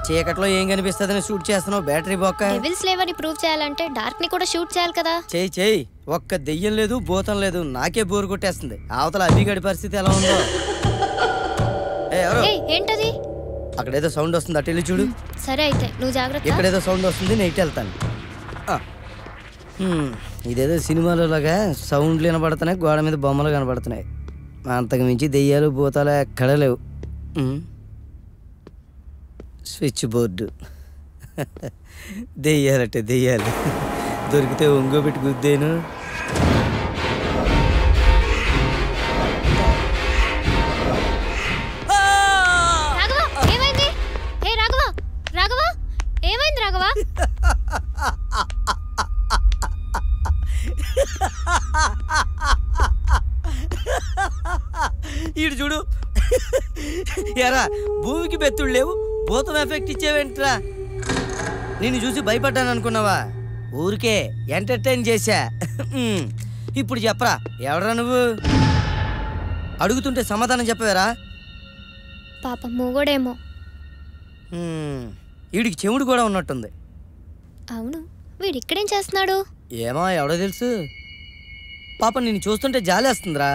చీకట్లో ఏం కనిపిస్తుందని షూట్ చేస్తున్నావు బ్యాటరీ బొక్క. డెవిల్స్ లేవని ప్రూవ్ చేయాలంటే డార్క్ ని కూడా షూట్ చేయాలి కదా. చేయి ఒక్క దెయ్యం లేదు భూతం లేదు, నాకే బోరు కొట్టేస్తుంది. అవతల అభిగడి పరిస్థితి ఎలా ఉందో. ఏంటది? అక్కడేదో సౌండ్ వస్తుంది, అటు వెళ్ళి చూడు. సరే అయితే నువ్వు జాగ్రత్త. ఇక్కడేదో సౌండ్ వస్తుంది, నేను ఇటు వెళ్తాను. ఇదేదో సినిమాలో లాగా సౌండ్లు వినబడుతున్నాయి, గోడ మీద బొమ్మలు కనబడుతున్నాయి. అంతకు మించి దెయ్యాలు భూతాలు ఎక్కడ లేవు. Switch board. దెయ్యాలంటే దెయ్యాలు దొరికితే ఒంగో పెట్టి గుద్దేను. ఈడు చూడు, ఎరా భూమికి బెత్తుడు లేవు, భూతం ఎఫెక్ట్ ఇచ్చేవేంట్రా? నిన్ను చూసి భయపడ్డాను అనుకున్నావా? ఊరికే ఎంటర్టైన్ చేశా. ఇప్పుడు చెప్పరా, ఎవడరా నువ్వు? అడుగుతుంటే సమాధానం చెప్పవేరా? పాపం మూగోడేమో. వీడికి చెవుడు కూడా ఉన్నట్టుంది. అవును, వీడు ఇక్కడేం చేస్తున్నాడు? ఏమో ఎవడో తెలుసు. పాపం నిన్ను చూస్తుంటే జాలేస్తుందిరా.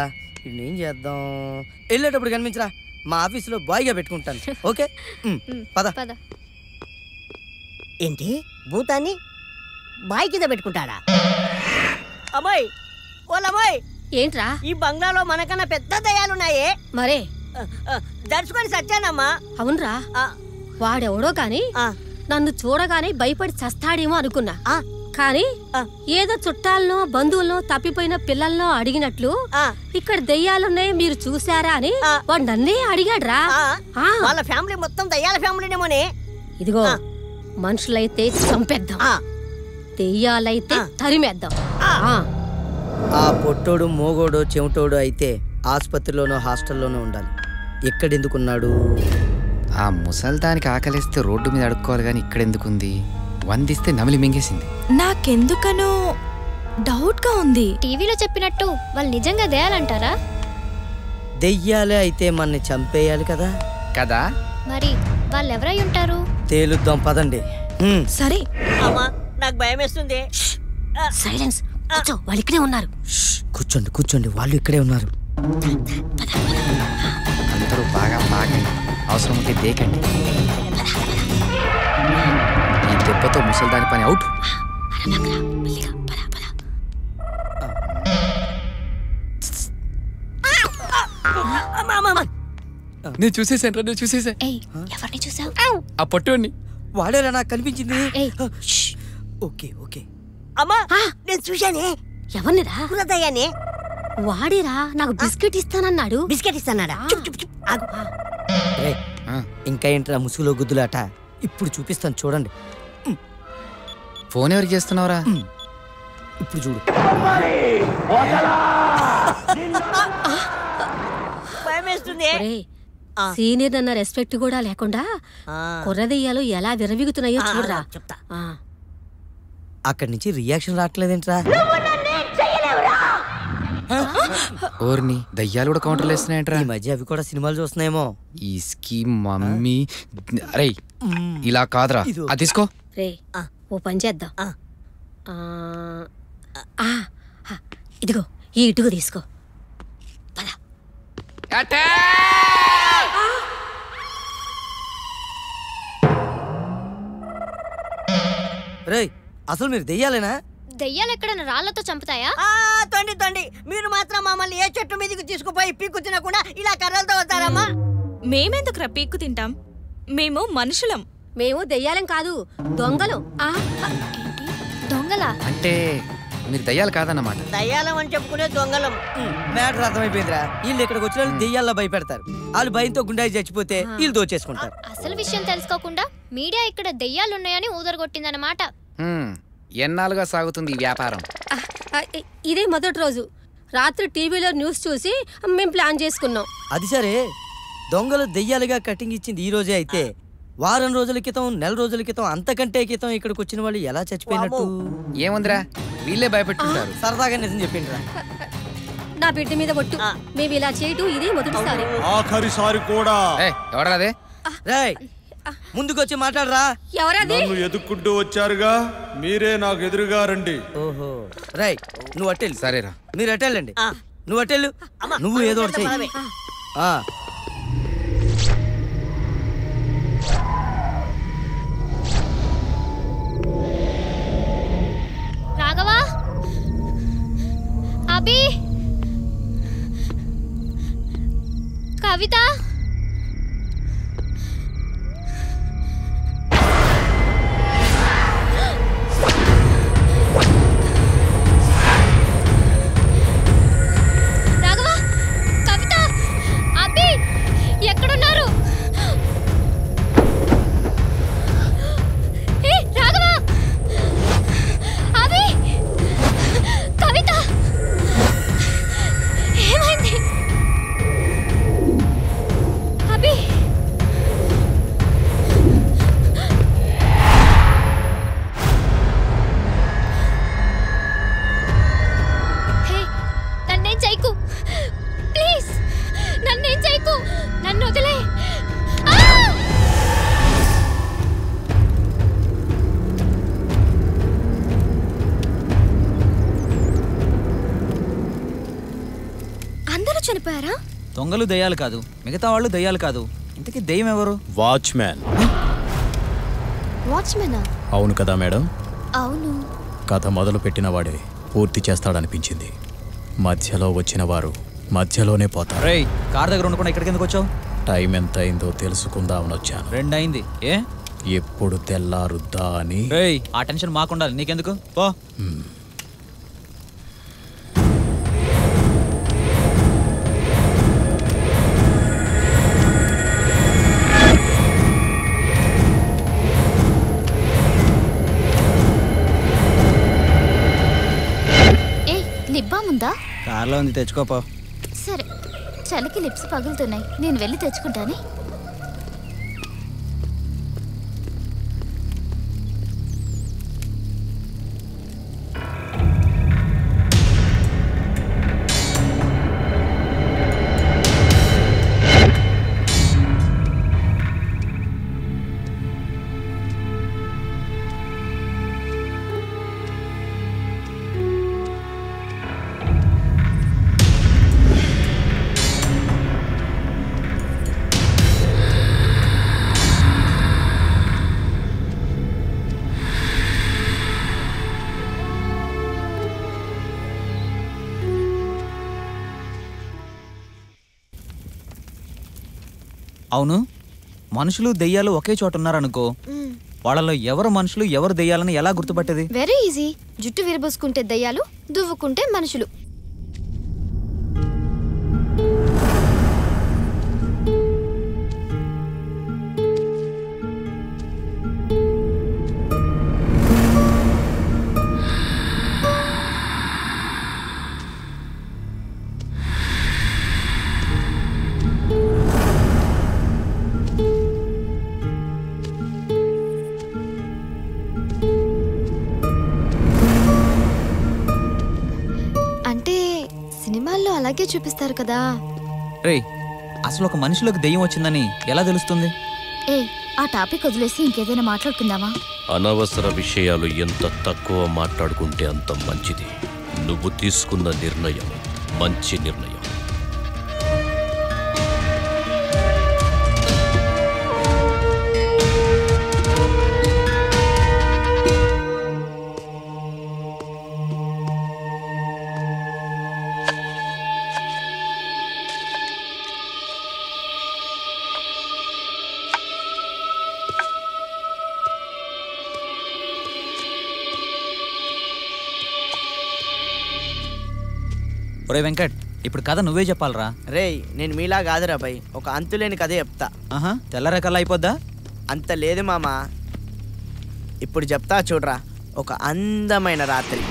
ఏం చేద్దాం, వెళ్ళేటప్పుడు కనిపించరా, మా ఆఫీసులో బాయ్గా పెట్టుకుంటాను. ఓకే పద. ఏంటి భూతాన్ని బాయ్ కింద పెట్టుకుంటాడా? అమ్మాయి ఓలమ్మాయి, ఏంట్రా ఈ బంగ్లాలో మనకన్నా పెద్ద దయ్యాలున్నాయే. మరే దర్శకుని సచ్చానమ్మా. అవునరా, వాడెవడో కాని నన్ను చూడగానే భయపడి చస్తాడేమో అనుకున్నా. కానీ ఏదో చుట్టాలనో బంధువులనో తప్పిపోయిన పిల్లలనో అడిగినట్లు ఇక్కడ దెయ్యాలున్నాయి మీరు చూసారా అని వాడు నన్నే అడిగాడ్రా. వాళ్ళ ఫ్యామిలీ మొత్తం దయ్యాల ఫ్యామిలీనేమోనే. ఇదిగో మనుషులైతే చంపేద్దాం, దెయ్యాలైతే తరిమేద్దాం. ఆ పొట్టోడు మోగోడు చెమటోడు అయితే ఆసుపత్రిలోనో హాస్టల్లోనో ఉండాలి. ఎక్కడెందుకున్నాడు? ఆ ముసల్దానికి ఆకలిస్తే రోడ్డు మీద అడుక్కోవాలి కానీ ఇక్కడెందుకుంది? వందిస్తే నమిలి మింగేసింది. నాకెందుకనో డౌట్ గా ఉంది. టీవీలో చెప్పినట్టు వాళ్ళు నిజంగా దెయ్యాలంటారా? దెయ్యాలే అయితే మనని చంపేయాలి కదా. కదా మరి వాళ్ళు ఎవరై ఉంటారు? తేలుద్దాం పదండి. సరే అమ్మా, నాకు భయం వేస్తుంది. సైలెన్స్, కూర్చో, వాళ్ళు ఇక్కడే ఉన్నారు. కూర్చోండి కూర్చోండి, వాళ్ళు ఇక్కడే ఉన్నారు. అందరూ బాగా బాగండి, అవసరం ఉంటే దేకండి. ఈ దెబ్బతో ముసల్దాని పని అవుట్. నేను చూసేసాను, నేను చూసేసా. ఎవరిని చూసావు? ఆ పట్టుని. వాడేరా నాకు కనిపించింది. Okay okay. అమ్మా నేను చూశానే. ఎవరినిరా? దయ్యాన్ని. వాడేరా, నాకు బిస్కెట్ ఇస్తానన్నాడు. బిస్కెట్ ఇస్తానాడా? ఇంకా ఏంట్రా ముసుగులో గుద్దులాట? ఇప్పుడు చూపిస్తాను చూడండి. ఫోన్ ఎవరికి చేస్తున్నావురా? ఇప్పుడు చూడు. సీనియర్ అన్న రెస్పెక్ట్ కూడా లేకుండా కుర్రదెయ్యాలు ఎలా విరవిగుతున్నాయో చూడరా. చెప్తా. అక్కడి నుంచి రియాక్షన్ రావట్లేదేంట్రా? ఓర్ని దయ్యాలు కూడా కౌంటర్లు వేస్తున్నాయంట్రా. ఈ మధ్య అవి కూడా సినిమాలు చూస్తున్నాయేమో. ఈ స్కీమ్ మమ్మీ. అరే ఇలా కాదురా, అది తీసుకో. రే ఓ పని చేద్దాం. ఇదిగో ఈ ఇటుకు తీసుకో. రే అసలు మీరు దెయ్యాలేనా? దెయ్యాలు ఎక్కడన్నా రాళ్లతో చంపుతాయా? తొండి తొండి, మీరు మాత్రం మమ్మల్ని ఏ చెట్టు మీదకి తీసుకుపోయి పీక్కు తినకుండా ఇలా కర్రలతో వస్తారమ్మా. మేమెందుకురా పీక్కు తింటాం? మేము మనుషులం. మేము దెయ్యాలం కాదు, దొంగలం. దొంగలా? అంటే మీరు దయ్యాలు కాదన్నమాట. దయ్యాలం అని చెప్పుకునే దొంగలం. మ్యాటర్ అర్థమైపోయిందిరా. వీళ్ళు ఇక్కడికి వచ్చిన వాళ్ళు దెయ్యాల్లో భయపెడతారు. వాళ్ళు భయంతో గుండాయి చచ్చిపోతే వీళ్ళు దోచేసుకుంటారు. అసలు విషయం తెలుసుకోకుండా మీడియా ఇక్కడ దెయ్యాలున్నాయని ఊదరగొట్టిందన్నమాట. ఎన్నాళ్ళుగా సాగుతుంది ఈ వ్యాపారం? ఇదే మొదటి రోజు. రాత్రి టీవీలో న్యూస్ చూసి మేము ప్లాన్ చేసుకున్నాం. అది సరే, దొంగలు దెయ్యాలుగా కటింగ్ ఇచ్చింది ఈ రోజే అయితే వారం రోజుల క్రితం, నెల రోజుల క్రితం, అంతకంటే క్రితం ఇక్కడికి వచ్చిన వాళ్ళు ఎలా చచ్చిపోయినట్టు? ఏముందిరా, వీళ్ళే భయపెట్టుంటారు. సరదాగా నిజం చెప్పిండ్రా. నా బిడ్డ మీద ఒట్టు, మేము ఇలా చేయటం ఇదే మొదటిసారి. ఆఖరిసారి కూడా. ఎవడరా అదే? రేయ్ ముందుకొచ్చి మాట్లాడరా. ఎవరది? నన్ను ఎదుక్కుంటూ వచ్చారుగా, మీరే నాకు ఎదురుగా రండి. ఓహో రైట్, నువ్వు అట్టెళ్ళు. సరేరా. మీరు అట్టెళ్ళండి. నువ్వు అట్టెళ్ళు. నువ్వు ఏదో ఒకటి చెయ్యి. రాఘవా, అభి, కవిత, రాఘవా, కవిత, అభి ఎక్కడున్నారు? ఏ రాఘవా, అభి, కవిత, ఏమైంది? అభి, హే, నన్నేం చేయకు ప్లీజ్, నన్నేం చేయకు, నన్ను వదిలే. అందరూ చనిపోయారా? దొంగలు దయ్యాలు కాదు, మిగతా వాళ్ళు దయ్యాలు కాదు. ఇంతకీ దెయ్యం ఎవరు? వాచ్మ్యాన్. వాచ్మెనా? అవును కదా మేడం. అవును. కథ మొదలు పెట్టిన వాడే పూర్తి చేస్తాడనిపించింది. మధ్యలో వచ్చిన వారు మధ్యలోనే పోతారు. రేయ్, కార్ దగ్గర ఉండకుండా ఇక్కడికి ఎందుకు వచ్చావు? టైం ఎంత అయిందో తెలుసుకుందామని వచ్చాను. 2 అయింది. ఏ ఎప్పుడు తెల్లారుద్దా అని. రేయ్, ఆ టెన్షన్ మాకుండాలి, నీకెందుకు? పో. ఏ లిప్ బామ్ ఉందా? కార్లో ఉంది, తెచ్చుకోపో. సరే, చలికి లిప్స్ పగులుతున్నాయి, నేను వెళ్ళి తెచ్చుకుంటానే. అవును, మనుషులు దెయ్యాలు ఒకే చోట ఉన్నారనుకో, వాళ్ళలో ఎవరు మనుషులు ఎవరు దెయ్యాలని ఎలా గుర్తుపట్టేది? Very easy. జుట్టు విరబోసుకుంటే దయ్యాలు, దువ్వుకుంటే మనుషులు. అంటే సినిమాల్లో అలాగే చూపిస్తారు కదా. రేయ్, అసలు ఒక మనిషిలోకి దెయ్యం వచ్చిందని ఎలా తెలుస్తుంది? ఏ ఆ టాపిక్ వదిలేసి ఇంకేదైనా మాట్లాడుకుందామా? అనవసర విషయాలు ఎంత తక్కువ మాట్లాడుకుంటే అంత మంచిది. నువ్వు తీసుకున్న నిర్ణయం మంచి నిర్ణయం. ఒరే వెంకట్, ఇప్పుడు కథ నువ్వే చెప్పాలరా. రేయ్, నేను మీలా కాదురా భయ్, ఒక అంతులేని కథ చెప్తా. ఆహా, తెల్లరేకల్లా అయిపోద్దా? అంత లేదు మామా, ఇప్పుడు చెప్తా చూడరా. ఒక అందమైన రాత్రి.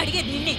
అడిగేది నిన్నే